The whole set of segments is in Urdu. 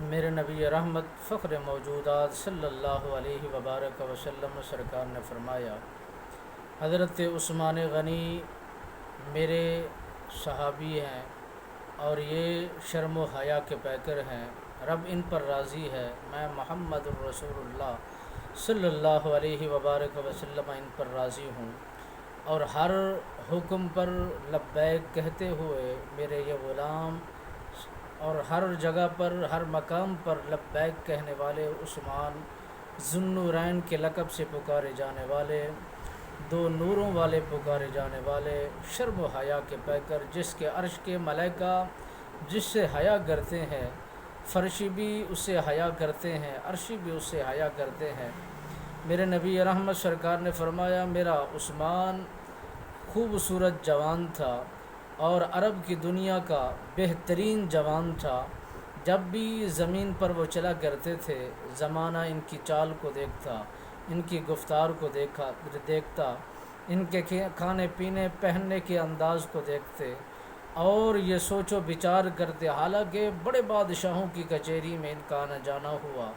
میرے نبی رحمت فخر موجودات صلی اللہ علیہ وبارک وسلم سرکار نے فرمایا، حضرت عثمان غنی میرے صحابی ہیں اور یہ شرم و حیا کے پیکر ہیں، رب ان پر راضی ہے، میں محمد الرسول اللہ صلی اللہ علیہ وبارک وسلم ان پر راضی ہوں، اور ہر حکم پر لبیک کہتے ہوئے میرے یہ غلام، اور ہر جگہ پر ہر مقام پر لبیک کہنے والے عثمان، ذو النورین کے لقب سے پکارے جانے والے، دو نوروں والے پکارے جانے والے، شرم و حیا کے پیکر، جس کے عرش کے ملائکہ جس سے حیا کرتے ہیں، فرشی بھی اس سے حیا کرتے ہیں، عرشی بھی اس سے حیا کرتے ہیں۔ میرے نبی رحمت سرکار نے فرمایا، میرا عثمان خوبصورت جوان تھا اور عرب کی دنیا کا بہترین جوان تھا۔ جب بھی زمین پر وہ چلا کرتے تھے، زمانہ ان کی چال کو دیکھتا، ان کی گفتار کو دیکھتا، ان کے کھانے پینے پہننے کے انداز کو دیکھتے اور یہ سوچ و بچار کرتے۔ حالانکہ بڑے بادشاہوں کی کچہری میں ان کا آنا جانا ہوا،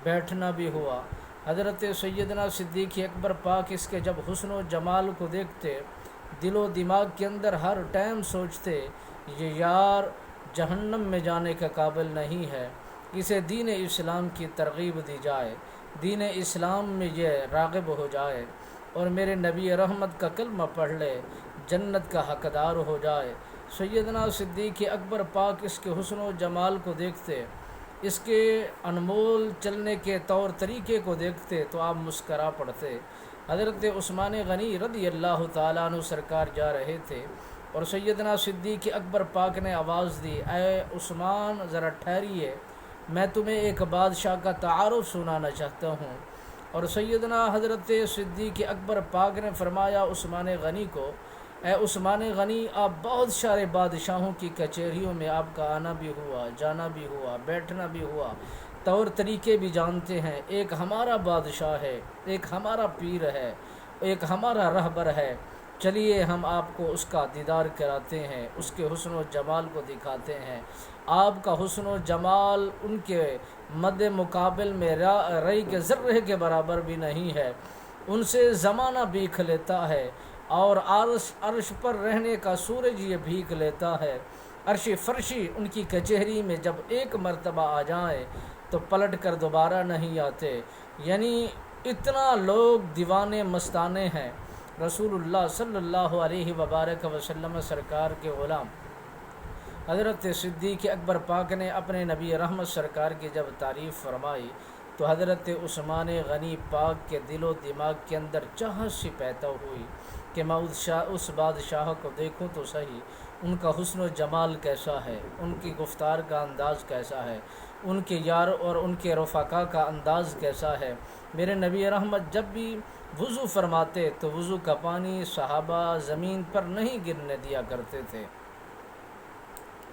بیٹھنا بھی ہوا۔ حضرت سیدنا صدیق اکبر پاک اس کے جب حسن و جمال کو دیکھتے، دل و دماغ کے اندر ہر ٹائم سوچتے، یہ یار جہنم میں جانے کے قابل نہیں ہے، اسے دین اسلام کی ترغیب دی جائے، دین اسلام میں یہ راغب ہو جائے اور میرے نبی رحمت کا کلمہ پڑھ لے، جنت کا حقدار ہو جائے۔ سیدنا صدیق اکبر پاک اس کے حسن و جمال کو دیکھتے، اس کے انمول چلنے کے طور طریقے کو دیکھتے تو آپ مسکرا پڑتے۔ حضرت عثمان غنی رضی اللہ تعالیٰ عنہ سرکار جا رہے تھے اور سیدنا صدیق اکبر پاک نے آواز دی، اے عثمان ذرا ٹھہریے، میں تمہیں ایک بادشاہ کا تعارف سنانا چاہتا ہوں۔ اور سیدنا حضرت صدیق اکبر پاک نے فرمایا عثمان غنی کو، اے عثمان غنی، آپ بہت سارے بادشاہوں کی کچہریوں میں آپ کا آنا بھی ہوا، جانا بھی ہوا، بیٹھنا بھی ہوا، طور طریقے بھی جانتے ہیں۔ ایک ہمارا بادشاہ ہے، ایک ہمارا پیر ہے، ایک ہمارا رہبر ہے، چلیے ہم آپ کو اس کا دیدار کراتے ہیں، اس کے حسن و جمال کو دکھاتے ہیں۔ آپ کا حسن و جمال ان کے مد مقابل میں رئی کے ذرے کے برابر بھی نہیں ہے، ان سے زمانہ بھیک لیتا ہے اور عرش پر رہنے کا سورج یہ بھیک لیتا ہے۔ عرش فرشی ان کی کچہری میں جب ایک مرتبہ آ جائیں تو پلٹ کر دوبارہ نہیں آتے، یعنی اتنا لوگ دیوانے مستانے ہیں۔ رسول اللہ صلی اللہ علیہ وبارک وسلم سرکار کے غلام حضرت صدیق اکبر پاک نے اپنے نبی رحمت سرکار کی جب تعریف فرمائی تو حضرت عثمان غنی پاک کے دل و دماغ کے اندر چاہت سی پیدا ہوئی کہ میں اس بادشاہ کو دیکھوں تو صحیح، ان کا حسن و جمال کیسا ہے، ان کی گفتار کا انداز کیسا ہے، ان کے یار اور ان کے رفقا کا انداز کیسا ہے۔ میرے نبی رحمت جب بھی وضو فرماتے تو وضو کا پانی صحابہ زمین پر نہیں گرنے دیا کرتے تھے۔